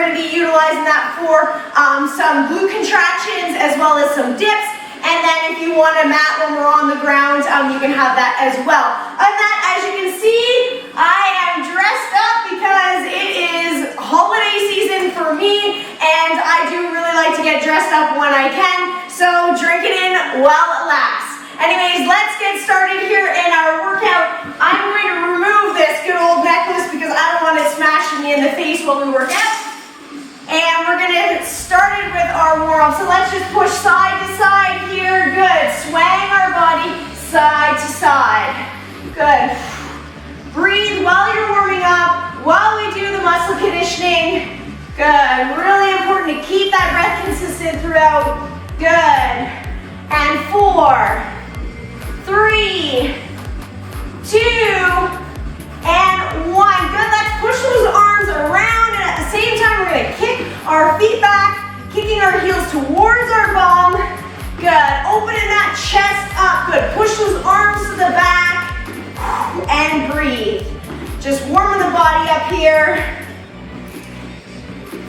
going to be utilizing that for some glute contractions as well as some dips. And then if you want a mat when we're on the ground, you can have that as well. Other than that, as you can see, I am dressed up because it is holiday season for me, and I do really like to get dressed up when I can, so drink it in while it lasts. Anyways, let's get started here in our workout. I'm going to remove this good old necklace because I don't want it smashing me in the face while we work out. And we're going to get started with our warm-up. So let's just push side to side here. Good. Swaying our body side to side. Good. Breathe while you're warming up, while we do the muscle conditioning. Good. Really important to keep that breath consistent throughout. Good. And 4, 3, 2, and 1. Good. Let's push those arms around, and at the same time, we're going to kick our feet back, kicking our heels towards our bum. Good. Opening that chest up. Good. Push those arms to the back and breathe. Just warming the body up here.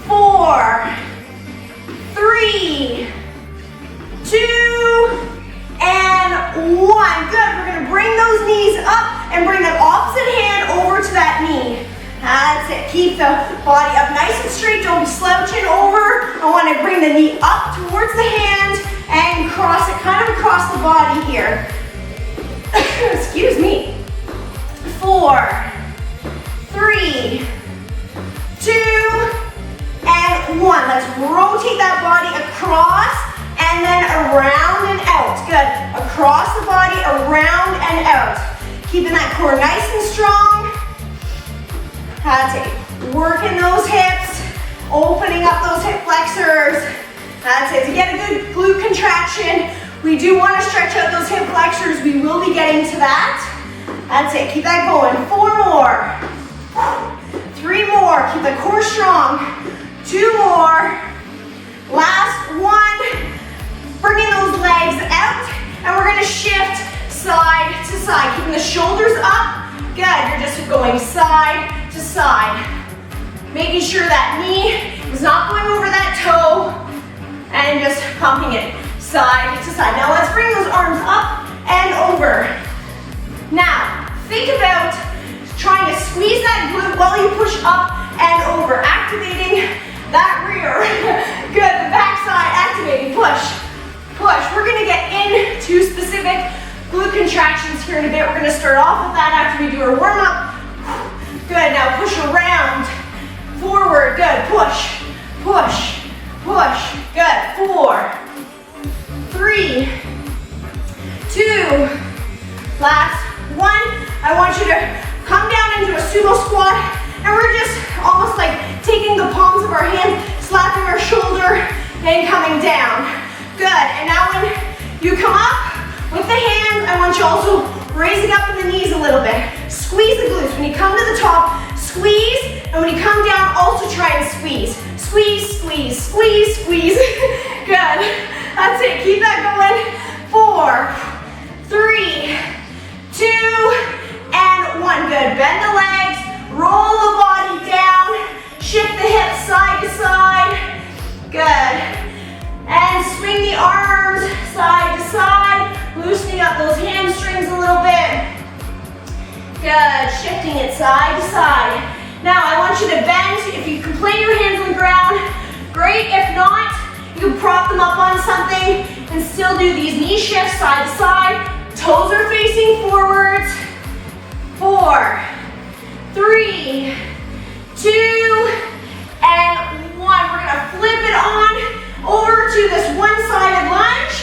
4, 3, 2, and 1. Good. We're going to bring those knees up and bring that opposite hand over to that knee. That's it. Keep the body up nice and straight. Don't be slouching over. I want to bring the knee up towards the hand and cross it kind of across the body here. Excuse me. 4, 3, 2, and 1. Let's rotate that body across and then around and out. Good. Across the body, around and out. Keeping that core nice and strong. That's it. Working those hips, opening up those hip flexors. That's it. To get a good glute contraction, we do want to stretch out those hip flexors. We will be getting to that. That's it. Keep that going. 4 more. 3 more. Keep the core strong. 2 more. Last 1. Bringing those legs out, and we're going to shift side to side, keeping the shoulders up. Good. You're just going side to side, making sure that knee is not going over that toe, and just pumping it side to side. Now let's bring those arms up and over. Now think about trying to squeeze that glute while you push up and over, activating that rear. Good. The back side activating. Push. Push. We're going to get into specific glute contractions here in a bit. We're going to start off with that after we do our warm-up. Good. Now push around. Forward. Good. Push. Push. Push. Good. 4, 3, 2. Last 1. I want you to come down into a sumo squat, and we're just almost like taking the palms of our hands, slapping our shoulder, and coming down. Good. And now when you come up with the hands, I want you also raising up in the knees a little bit. Squeeze the glutes. When you come to the top, squeeze. And when you come down, also try and squeeze. Squeeze, squeeze, squeeze, squeeze. Good. That's it. Keep that going. 4, 3, 2, and 1. Good. Bend the legs. Roll the body down. Shift the hips side to side. Good. And swing the arms side to side, loosening up those hamstrings a little bit. Good, shifting it side to side. Now I want you to bend. If you can plant your hands on the ground, great. If not, you can prop them up on something and still do these knee shifts side to side. Toes are facing forwards. 4, 3, 2, and 1. We're gonna flip it on over to this one-sided lunge.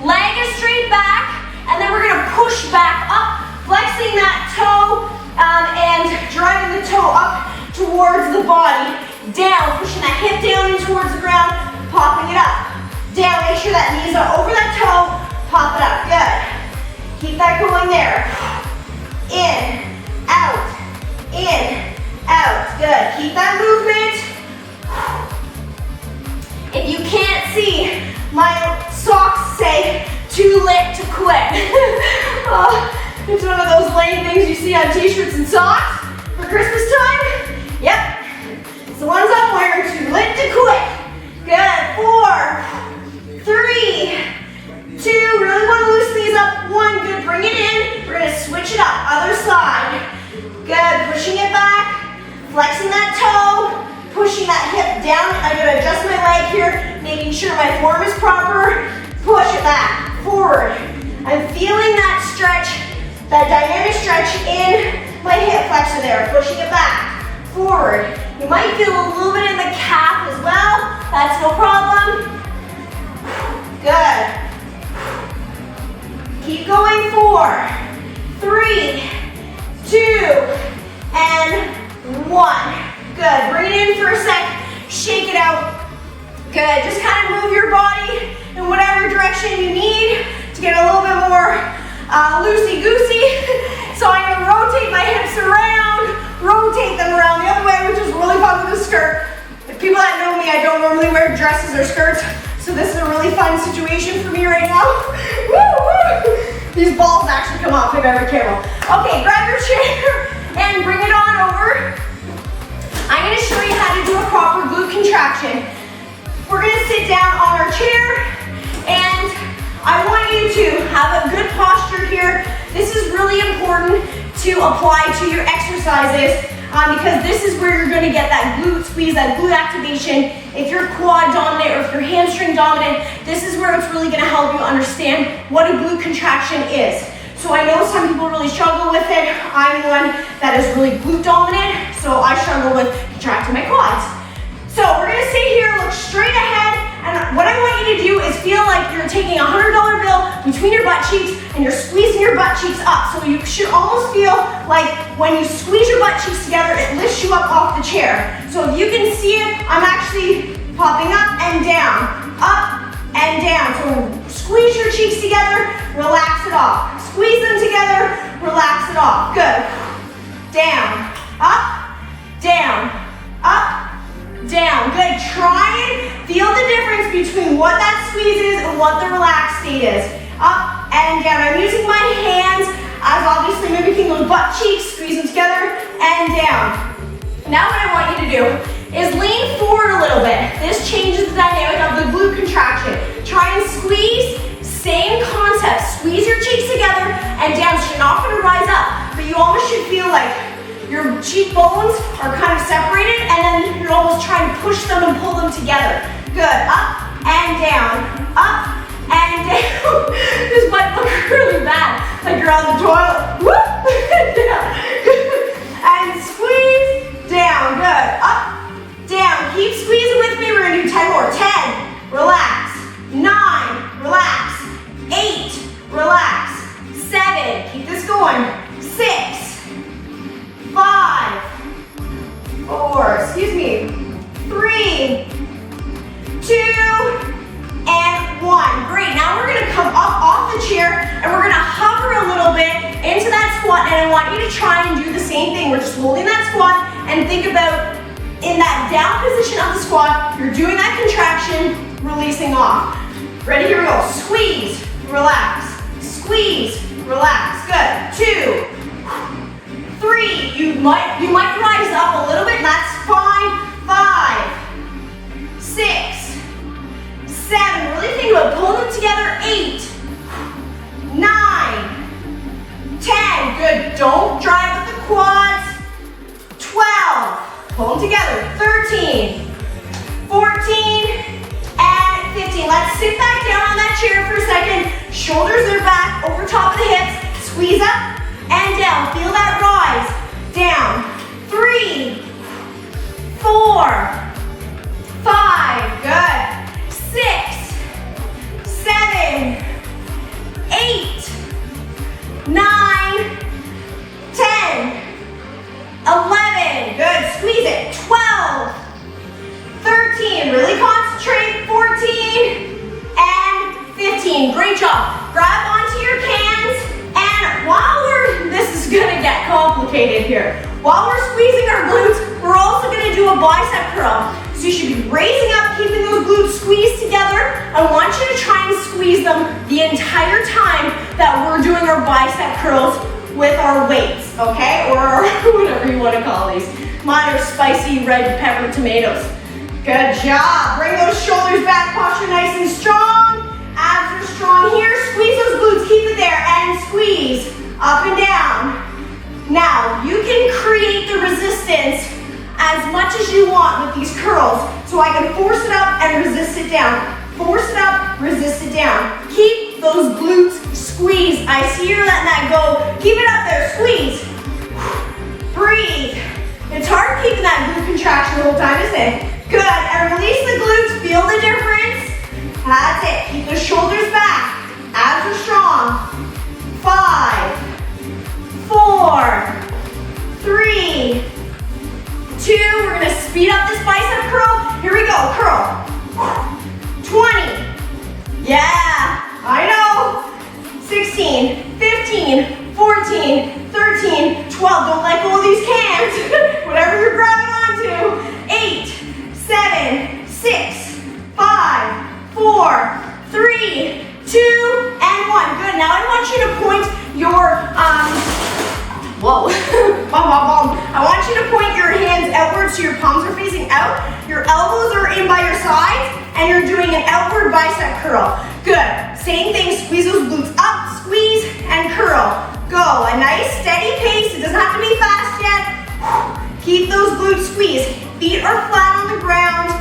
Leg is straight back, and then we're gonna push back up, flexing that toe and driving the toe up towards the body. Down, pushing that hip down and towards the ground, popping it up. Down, make sure that knees are over that toe, pop it up. Good. Keep that going there. In, out, in, out. Good. Keep that movement. If you can't see, my socks say, too lit to quit. It's one of those lame things you see on t-shirts and socks for Christmas time. Yep, it's the ones I'm wearing, too lit pushing that hip down. I'm gonna adjust my leg here, making sure my form is proper. Push it back, forward. I'm feeling that stretch, that dynamic stretch in my hip flexor there. Pushing it back, forward. You might feel a little bit in the calf as well. That's no problem. Good. Keep going, 4, 3, 2, and 1. Good, bring it in for a sec, shake it out. Good, just kind of move your body in whatever direction you need to get a little bit more loosey-goosey. So I'm gonna rotate my hips around, rotate them around the other way, which is really fun with a skirt. If people that know me, I don't normally wear dresses or skirts, so this is a really fun situation for me right now. Woo, woo. These balls actually come off if I have a camera. Okay, grab your chair and bring it on over. I'm gonna show you how to do a proper glute contraction. We're gonna sit down on our chair, and I want you to have a good posture here. This is really important to apply to your exercises because this is where you're gonna get that glute squeeze, that glute activation. If you're quad dominant or if you're hamstring dominant, this is where it's really gonna help you understand what a glute contraction is. So I know some people really struggle with it. I'm one that is really glute dominant, so I struggle with contracting my quads. So we're gonna sit here, look straight ahead, and what I want you to do is feel like you're taking a $100 bill between your butt cheeks and you're squeezing your butt cheeks up. So you should almost feel like when you squeeze your butt cheeks together, it lifts you up off the chair. So if you can see it, I'm actually popping up and down, up and down. So squeeze your cheeks together, relax it off. Squeeze them together, relax it off. Good. Down, up, down, up, down. Good. Try and feel the difference between what that squeeze is and what the relaxed state is. Up and down. I'm using my hands as obviously mimicking those butt cheeks. Squeeze them together and down. Now what I want you to do is lean forward a little bit. This changes the dynamic of the glute contraction. Try and squeeze. Same concept, squeeze your cheeks together and down, so you're not gonna rise up, but you almost should feel like your cheekbones are kind of separated and then you're almost trying to push them and pull them together. Good, up and down, up and down. This might look really bad, like you're on the toilet. Whoop, down. And squeeze, down, good, up, down. Keep squeezing with me, we're gonna do 10 more. 10, relax, 9, relax. 8, relax. 7, keep this going. 6, 5, 4, 3, 2, and 1. Great, now we're gonna come up off the chair and we're gonna hover a little bit into that squat, and I want you to try and do the same thing. We're just holding that squat and think about in that down position of the squat, you're doing that contraction, releasing off. Ready, here we go. Squeeze. Relax, squeeze, relax, good. 2, 3, you might rise up a little bit, and that's fine. 5, 6, 7, really think about pulling them together. 8, 9, 10, good, don't drive with the quads. 12, pull them together. 13, 14, and 15. Let's sit back down on that chair for a second. Shoulders are back, over top of the hips. Squeeze up and down. Feel that rise. Down. 3, 4, 5. Good. 6, 7, 8, 9, 10, 11. Good. Squeeze it. 12, 13. Really concentrate. 14. And 15, great job. Grab onto your cans, and this is gonna get complicated here. While we're squeezing our glutes, we're also gonna do a bicep curl. So you should be raising up, keeping those glutes squeezed together. I want you to try and squeeze them the entire time that we're doing our bicep curls with our weights, okay? Or whatever you wanna call these. Mine are spicy red pepper tomatoes. Good job. Bring those shoulders back, posture nice and strong. Abs are strong here. Squeeze those glutes, keep it there, and squeeze up and down. Now, you can create the resistance as much much as you want with these curls. So I can force it up and resist it down. Force it up, resist it down. Keep those glutes squeezed. I see you're letting that go. Keep it up there, squeeze. Breathe. It's hard keeping that glute contraction the whole time, isn't it? Good, and release the glutes, feel the difference. That's it, keep the shoulders back. Abs are strong. 5, 4, 3, 2. We're gonna speed up this bicep curl. Here we go, curl. 20. Yeah, I know. 16, 15, 14, 13, 12. Don't let go of these cans. Whatever you're grabbing onto. 8, 7, 6, 5, 4, 3, 2, and 1. Good. Now I want you to point your whoa. I want you to point your hands outward so your palms are facing out. Your elbows are in by your sides, and you're doing an outward bicep curl. Good. Same thing. Squeeze those glutes up, squeeze, and curl. Go. A nice steady pace. It doesn't have to be fast yet. Keep those glutes squeezed. Feet are flat on the ground.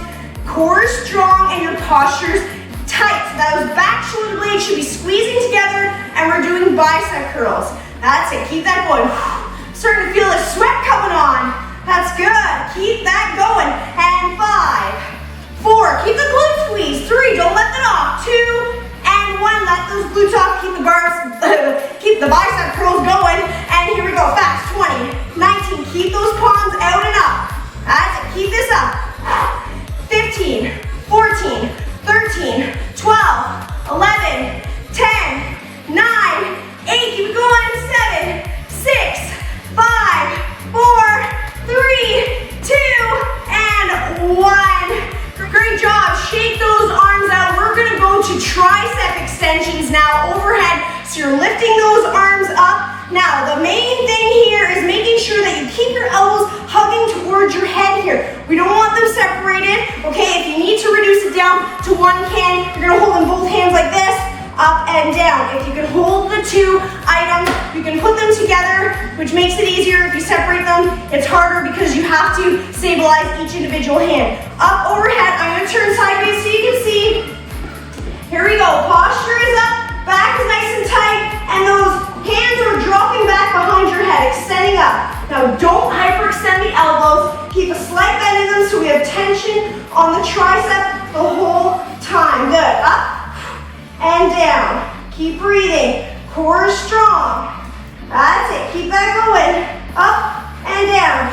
Core is strong, and your posture's tight. So those back shoulder blades should be squeezing together, and we're doing bicep curls. That's it. Keep that going. Starting to feel the sweat coming on. That's good. Keep that going. And 5, 4. Keep the glutes squeezed. 3. Don't let that off. 2, and 1. Let those glutes off. Keep the bars. Keep the bicep curls going. And here we go. Fast. 20, 19. Keep those palms out and up. That's it. Keep this up. 15, 14, 13, 12, 11, 10, 9, 8. Keep it going. 7, 6, 5, 4, 3, 2, and 1. Great job. Shake those arms out. We're going to go to tricep extensions now, overhead. So you're lifting those arms up. Now, the main thing here is making sure that you keep your elbows hugging towards your head here. We don't want them separated, okay? If you need to reduce it down to one can, you're gonna hold in both hands like this, up and down. If you can hold the two items, you can put them together, which makes it easier. If you separate them, it's harder because you have to stabilize each individual hand. Up, overhead. I'm gonna turn sideways so you can see. Here we go. Posture is up, back is nice and tight, and those hands are dropping back behind your head, extending up. Now don't hyperextend the elbows. Keep a slight bend in them so we have tension on the tricep the whole time. Good. Up and down. Keep breathing. Core is strong. That's it. Keep that going. Up and down.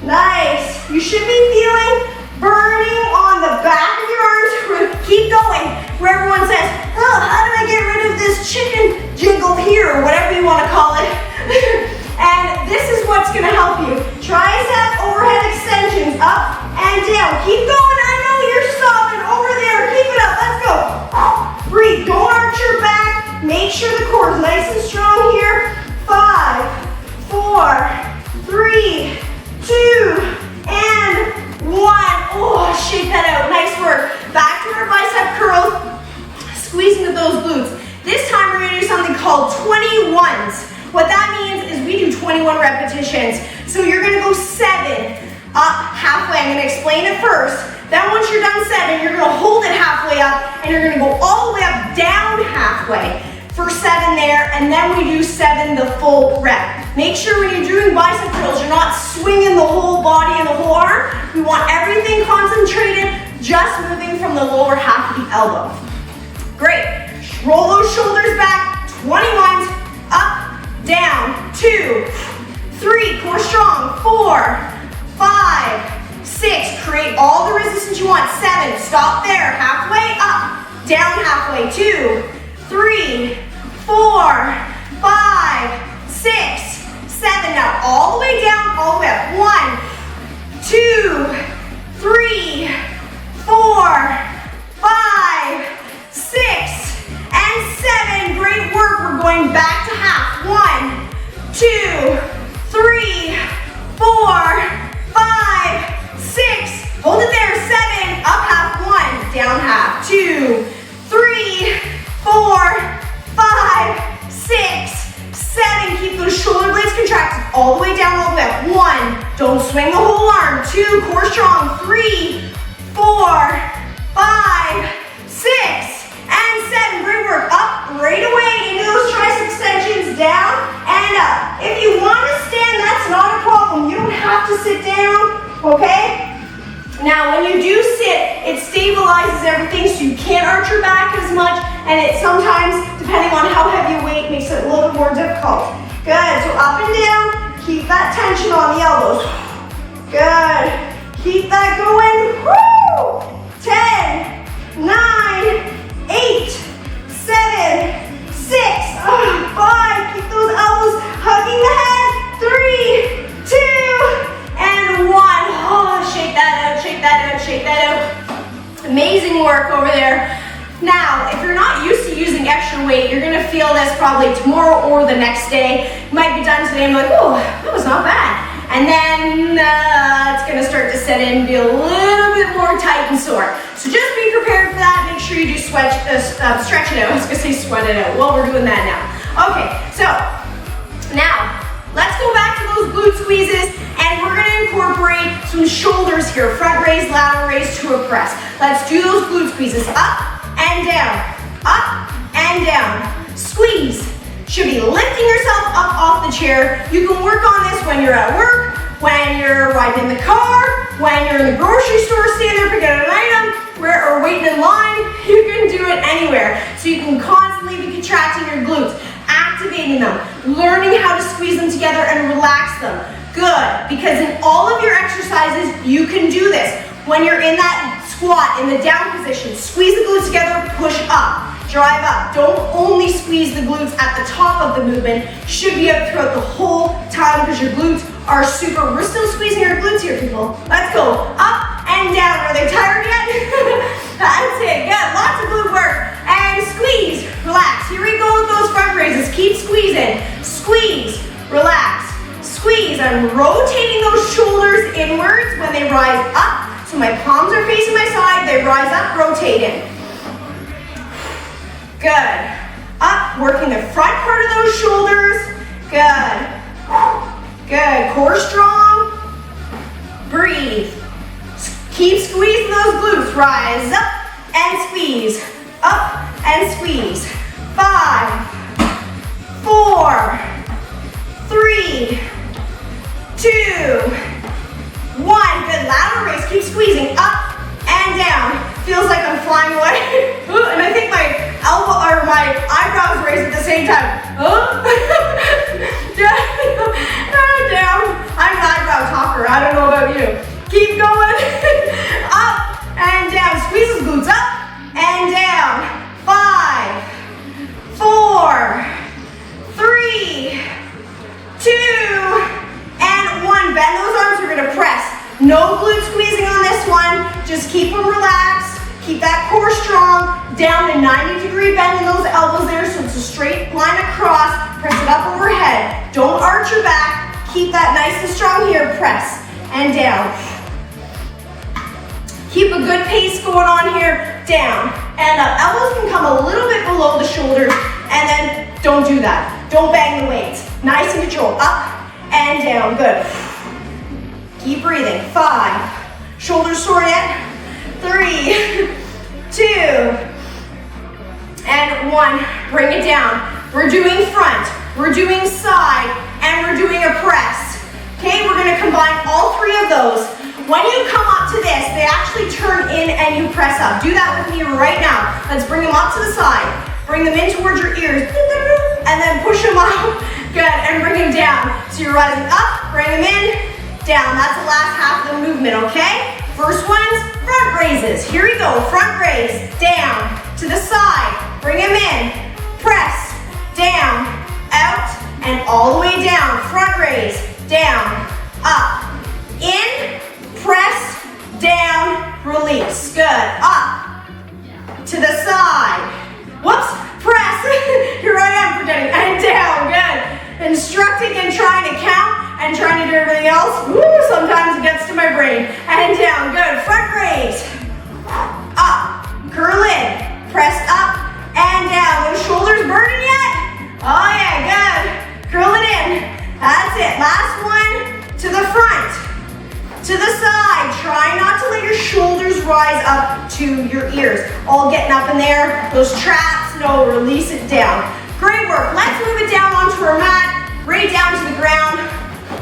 Nice. You should be feeling burning on the back of your arms. Keep going. Where everyone says, oh, how do I get rid of this chicken jiggle here, or whatever you want to call it. And this is what's going to help you. Tricep overhead extensions, up and down. Keep going. I know you're stopping over there. Keep it up. Let's go. Breathe. Don't arch your back. Make sure the core is nice and strong here. 5, 4, 3, 2, and 1. Oh, shake that out. Nice work. Back to our bicep curls. Squeezing with those glutes. This time we're going to do something called 21s. What that means is we do 21 repetitions. So you're going to go 7 up halfway. I'm going to explain it first. Then once you're done 7, you're going to hold it halfway up, and you're going to go all the way up, down halfway for 7 there, and then we do 7 the full rep. Make sure when you're doing bicep curls, you're not swinging the whole body and the whole arm. We want everything concentrated, just moving from the lower half of the elbow. Great. Roll those shoulders back. 21s, up, down, 2, 3, core strong, 4, 5, 6, create all the resistance you want, 7, stop there, halfway, up, down halfway, 2, 3, 4, 5, 6, 7, now all the way down, all the way up, 1, 2, 3, 4, 5, 6, and 7. Great work. We're going back to half. 1, 2, 3, 4, 5, 6. Hold it there. 7. Up half. 1. Down half. 2, 3, 4, 5, 6. 2, core strong, 3, 4, 5, 6, and 7. Great work. Up right away into those trice extensions, down and up. If you want to stand, that's not a problem. You don't have to sit down, okay? Now, when you do sit, it stabilizes everything so you can't arch your back as much, and it sometimes, depending on how heavy you weight, makes it a little bit more difficult. Good, so up and down, keep that tension on the elbows. Good, keep that going. Woo! 10, 9, 8, 7, 6, 5, keep those elbows hugging the head. 3, 2, and 1. Oh, shake that out, shake that out, shake that out. Amazing work over there. Now, if you're not used to using extra weight, you're gonna feel this probably tomorrow or the next day. You might be done today and be like, oh, that was not bad. And then it's gonna start to set in and be a little bit more tight and sore. So just be prepared for that. Make sure you do stretch it out. I was gonna say sweat it out. Well, we're doing that now. Okay, so now let's go back to those glute squeezes, and we're gonna incorporate some shoulders here. Front raise, lateral raise to a press. Let's do those glute squeezes. Up and down, up and down. Squeeze. Should be lifting yourself up off the chair. You can work on this when you're at work, when you're riding in the car, when you're in the grocery store, standing there picking out an item, or waiting in line. You can do it anywhere. So you can constantly be contracting your glutes, activating them, learning how to squeeze them together and relax them. Good, because in all of your exercises, you can do this. When you're in that squat, in the down position, squeeze the glutes together, push up, drive up. Don't only squeeze the glutes at the top of the movement. Should be up throughout the whole time because your glutes are super. We're still squeezing our glutes here, people. Let's go. Up and down. Are they tired yet? That's it. Good. Lots of glute work. And squeeze. Relax. Here we go with those front raises. Keep squeezing. Squeeze. Relax. Squeeze. I'm rotating those shoulders inwards when they rise up. So my palms are facing my side. They rise up, rotating. Good. Up, working the front part of those shoulders. Good. Good. Core strong. Breathe. Keep squeezing those glutes. Rise up and squeeze. Up and squeeze. 5, 4, 3, 2, 1. Good. Lateral raise. Keep squeezing. Up and down. Feels like I'm flying away. And I think my elbow or my eyebrows raised at the same time. Down. I'm an eyebrow talker. I don't know about you. Keep going. Up and down. Squeeze those glutes up and down. 5, 4, 3, 2, and 1. Bend those arms. We're gonna press. No glute squeezing on this one. Just keep them relaxed. Keep that core strong. Down to 90-degree bend in those elbows there so it's a straight line across. Press it up overhead. Don't arch your back. Keep that nice and strong here. Press and down. Keep a good pace going on here. Down and up. Elbows can come a little bit below the shoulders, and then don't do that. Don't bang the weights. Nice and controlled. Up and down. Good. Keep breathing. 5. Shoulders sore yet? 3, 2, and 1. Bring it down. We're doing front, we're doing side, and we're doing a press. Okay, we're gonna combine all 3 of those. When you come up to this, they actually turn in and you press up. Do that with me right now. Let's bring them up to the side. Bring them in towards your ears, and then push them up. Good, and bring them down. So you're rising up, bring them in, down. That's the last half of the movement, okay? First one's front raises. Here we go. Front raise, down, to the side. Bring them in, press, down, out, and all the way down. Front raise, down, up, in, press, down, release. Good. Up, to the side. Whoops, press. Here I am pretending. And down. Good. Instructing and trying to count and trying to do everything else. Woo, sometimes it gets to my brain. And down. Good. Front raise. Up. Curl in. Press up and down. Those shoulders burning yet? Oh yeah, good. Curl it in. That's it. Last one. To the front. To the side. Try not to let your shoulders rise up to your ears. All getting up in there. Those traps, no, release it down. Great work. Let's move it down onto our mat, right down to the ground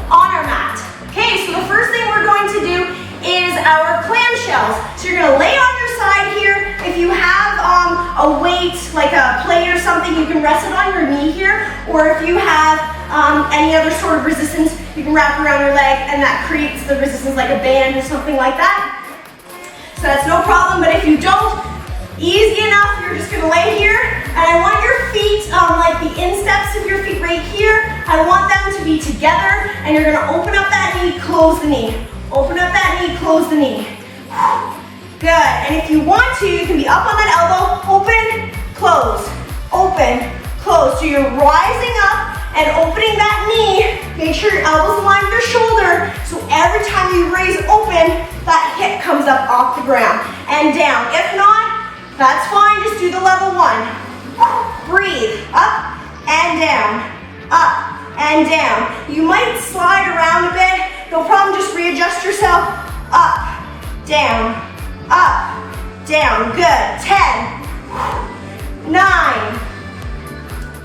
on our mat. Okay, so the first thing we're going to do is our clam shells. So you're gonna lay on your side here. If you have a weight, like a plate or something, you can rest it on your knee here. Or if you have any other sort of resistance, you can wrap around your leg and that creates the resistance like a band or something like that. So that's no problem, but if you don't, easy enough, you're just gonna lay here. And I want your feet, like the insteps of your feet right here, I want them to be together. And you're gonna open up that knee, close the knee. Open up that knee, close the knee. Good, and if you want to, you can be up on that elbow, open, close, open, close. So you're rising up and opening that knee. Make sure your elbows align with your shoulder, so every time you raise open, that hip comes up off the ground and down. If not, that's fine, just do the level one. Breathe, up and down, up and down. You might slide around a bit, no problem, just readjust yourself. Up, down, good. 10, 9,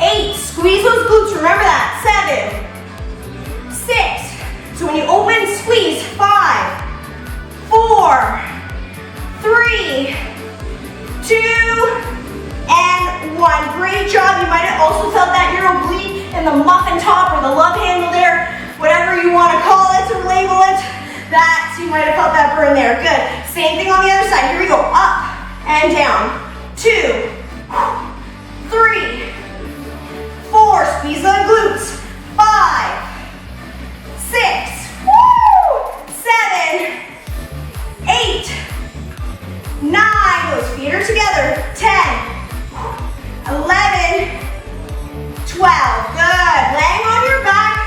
8, squeeze those glutes, remember that. 7, 6, so when you open, squeeze. 5, 4, 3, 2, and 1. Great job. You might have also felt that ear oblique in the muffin top or the love handle there, whatever you want to call it or label it. That, so you might have felt that burn there. Good. Same thing on the other side. Here we go. Up and down. 2, 3, 4. Squeeze the glutes. 5, 6, woo! 7, 8, 9. Those feet are together. 10, 11, 12. Good. Laying on your back.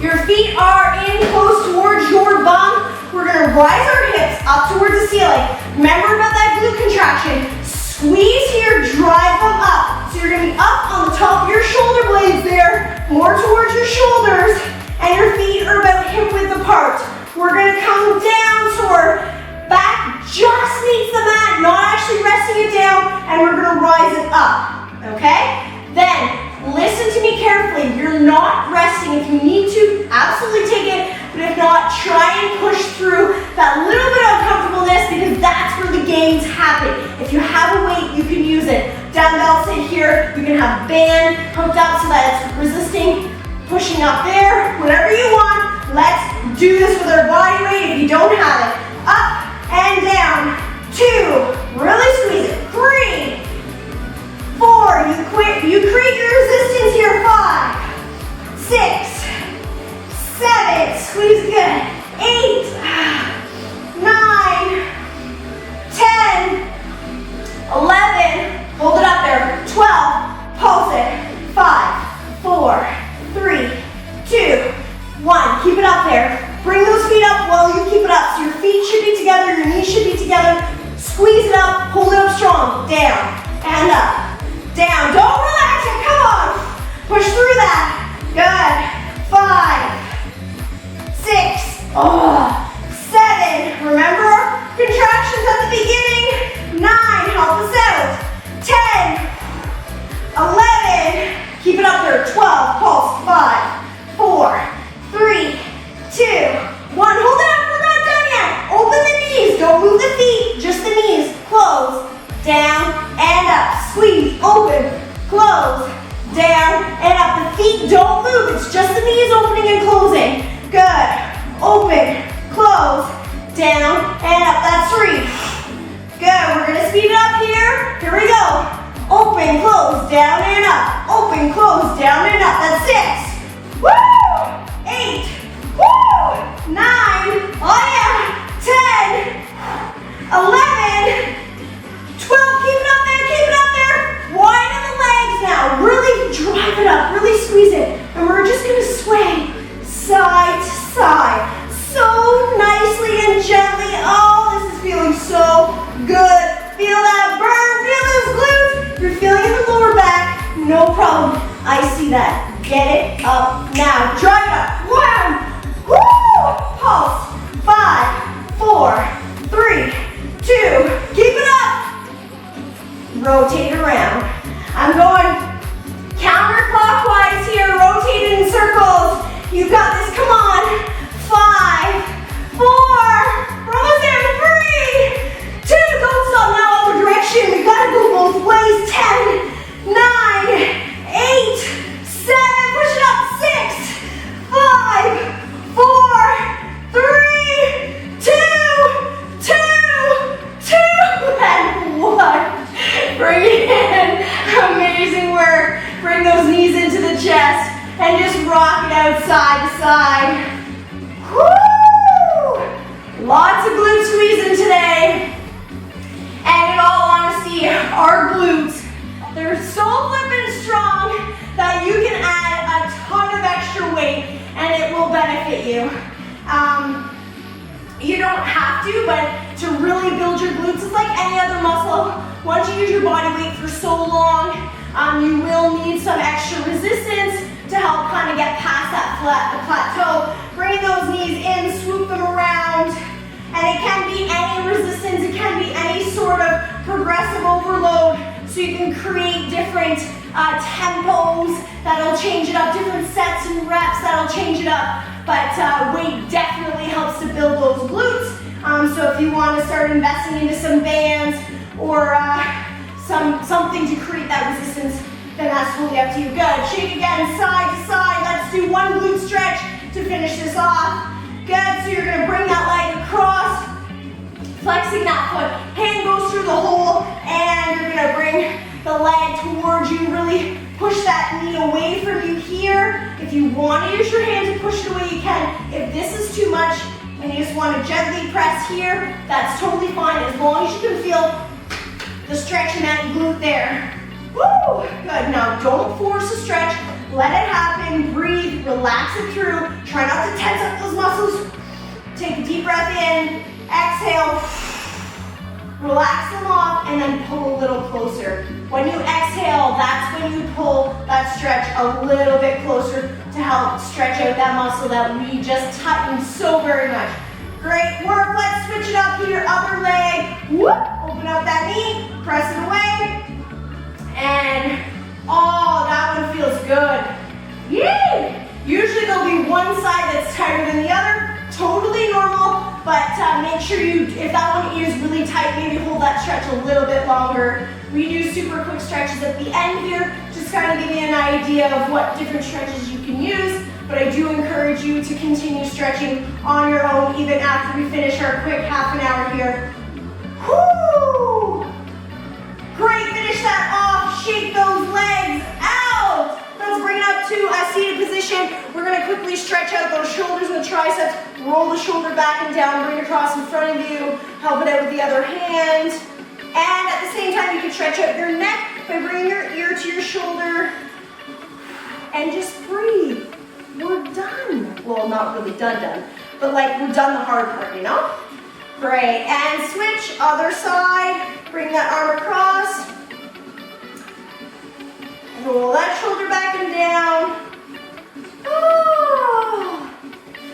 Your feet are in close towards your bum. We're gonna rise our hips up towards the ceiling. Remember about that glute contraction. Squeeze here, drive them up. So you're gonna be up on the top of your shoulder blades there, more towards your shoulders, and your feet are about hip width apart. We're gonna come down so our back just meets the mat, not actually resting it down, and we're gonna rise it up, okay? Then, listen to me carefully. You're not resting. If you need to, absolutely take it, but if not, try and push through that little bit of uncomfortableness because that's where the gains happen. If you have a weight, you can use it. Dumbbells sit here. You can have a band hooked up so that it's resisting, pushing up there, whatever you want. Let's do this with our body weight if you don't have it. Up and down. 2, really squeeze it. 3, 4, you create your resistance here. 5, 6, 7, squeeze good. 8, 9, 10, 11, hold it up there. 12, pulse it. 5, 4, 3, 2, 1. Keep it up there. Bring those feet up while you keep it up. So your feet should be together, your knees should be together. Squeeze it up, hold it up strong. Down and up. Down. Don't relax it. Come on. Push through that. Good. 5, 6, 7. Remember contractions at the beginning. 9. Help us out. 10, 11. Keep it up there. 12. Pulse. 5, 4, 3, 2, 1. Hold it up. We're not done yet. Open the knees. Don't move the feet. Just the knees. Close. Down and up. Squeeze, open, close, down and up. The feet don't move. It's just the knees opening and closing. Good. Open, close, down and up. That's 3. Good. We're going to speed it up here. Here we go. Open, close, down and up. Open, close, down and up. That's 6. Woo! 8. Woo! 9. Oh yeah. 10. 11. 12, keep it up there, keep it up there. Widen the legs now. Really drive it up, really squeeze it. And we're just gonna sway side to side. So nicely and gently. Oh, this is feeling so good. Feel that burn, feel those glutes. You're feeling in the lower back, no problem. I see that. Get it up now. Drive it up. 1, woo! Pulse. 5, rotate around. I'm going counterclockwise here, rotating in circles. You got this, come on. 5, 4, we're almost there, 3, 2, don't stop now, other direction. We gotta go both ways. 10, 9, 8, 7, push it up, 6, 5, 4, 3, 2, 2, and 1. Bring it in, amazing work. Bring those knees into the chest and just rock it out side to side. Woo! Lots of glute squeezing today. And in all honesty, our glutes, they're so flippin' strong that you can add a ton of extra weight and it will benefit you. You don't have to, but to really build your glutes, it's like any other muscle. Once you use your body weight for so long, you will need some extra resistance to help kind of get past that plateau. Bring those knees in, swoop them around, and it can be any resistance, it can be any sort of progressive overload, so you can create different tempos that'll change it up, different sets and reps that'll change it up, but weight definitely helps to build those glutes. So if you want to start investing into some bands or something to create that resistance, then that's totally up to you. Good. Shake again, side to side. Let's do one glute stretch to finish this off. Good. So you're going to bring that leg across, flexing that foot. Hand goes through the hole, and you're going to bring the leg towards you. Really push that knee away from you here. If you want to use your hand to push it away, you can. If this is too much and you just want to gently press here, that's totally fine as long as you can feel the stretch in that glute there. Woo! Good. Now don't force the stretch. Let it happen. Breathe. Relax it through. Try not to tense up those muscles. Take a deep breath in. Exhale. Relax them off and then pull a little closer. When you exhale, that's when you pull that stretch a little bit closer to help stretch out that muscle that we just tightened so very much. Great work. Let's switch it up here. Other leg. Whoop. Open up that knee. Press it away. And, oh, that one feels good. Yay! Usually there'll be one side that's tighter than the other. Totally normal, but make sure if that one is really tight, maybe hold that stretch a little bit longer. We do super quick stretches at the end here, just kind of give you an idea of what different stretches you can use, but I do encourage you to continue stretching on your own even after we finish our quick half an hour here. Woo! Great, finish that off, shake those legs out. Let's bring it up to a seated position. We're gonna quickly stretch out those shoulders and the triceps, roll the shoulder back and down, bring it across in front of you, help it out with the other hand. And at the same time, you can stretch out your neck by bringing your ear to your shoulder and just breathe. We're done. Well, not really done, but like we're done the hard part, you know? Great, and switch, other side. Bring that arm across. Roll that shoulder back and down. Oh.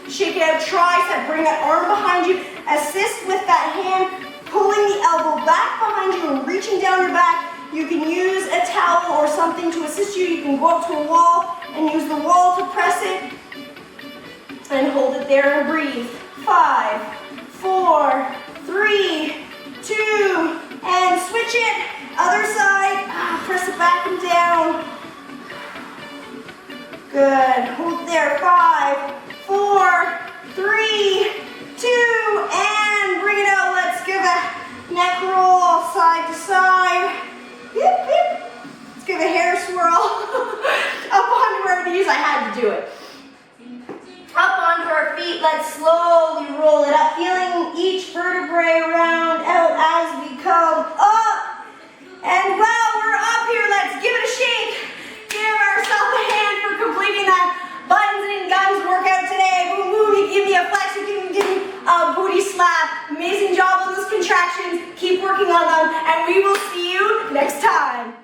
Shake it out, tricep. Bring that arm behind you. Assist with that hand, pulling the elbow back behind you and reaching down your back. You can use a towel or something to assist you. You can go up to a wall and use the wall to press it. And hold it there and breathe. 5, 4, 3, 2, and switch it. Other side. Press it back and down. Good. Hold there. 5, 4, 3, 2, and bring it out. Let's give a neck roll side to side. Yip, yip. Let's give a hair swirl. Up onto our knees. I had to do it. Up onto our feet. Let's slowly roll it up. Feeling each vertebrae round out as we come up. And while we're up here, let's give it a shake. Give ourselves a hand for completing that buttons and guns workout today. Boom, boom. You give me a flex. You give me a booty slap. Amazing job on those contractions. Keep working on them. And we will see you next time.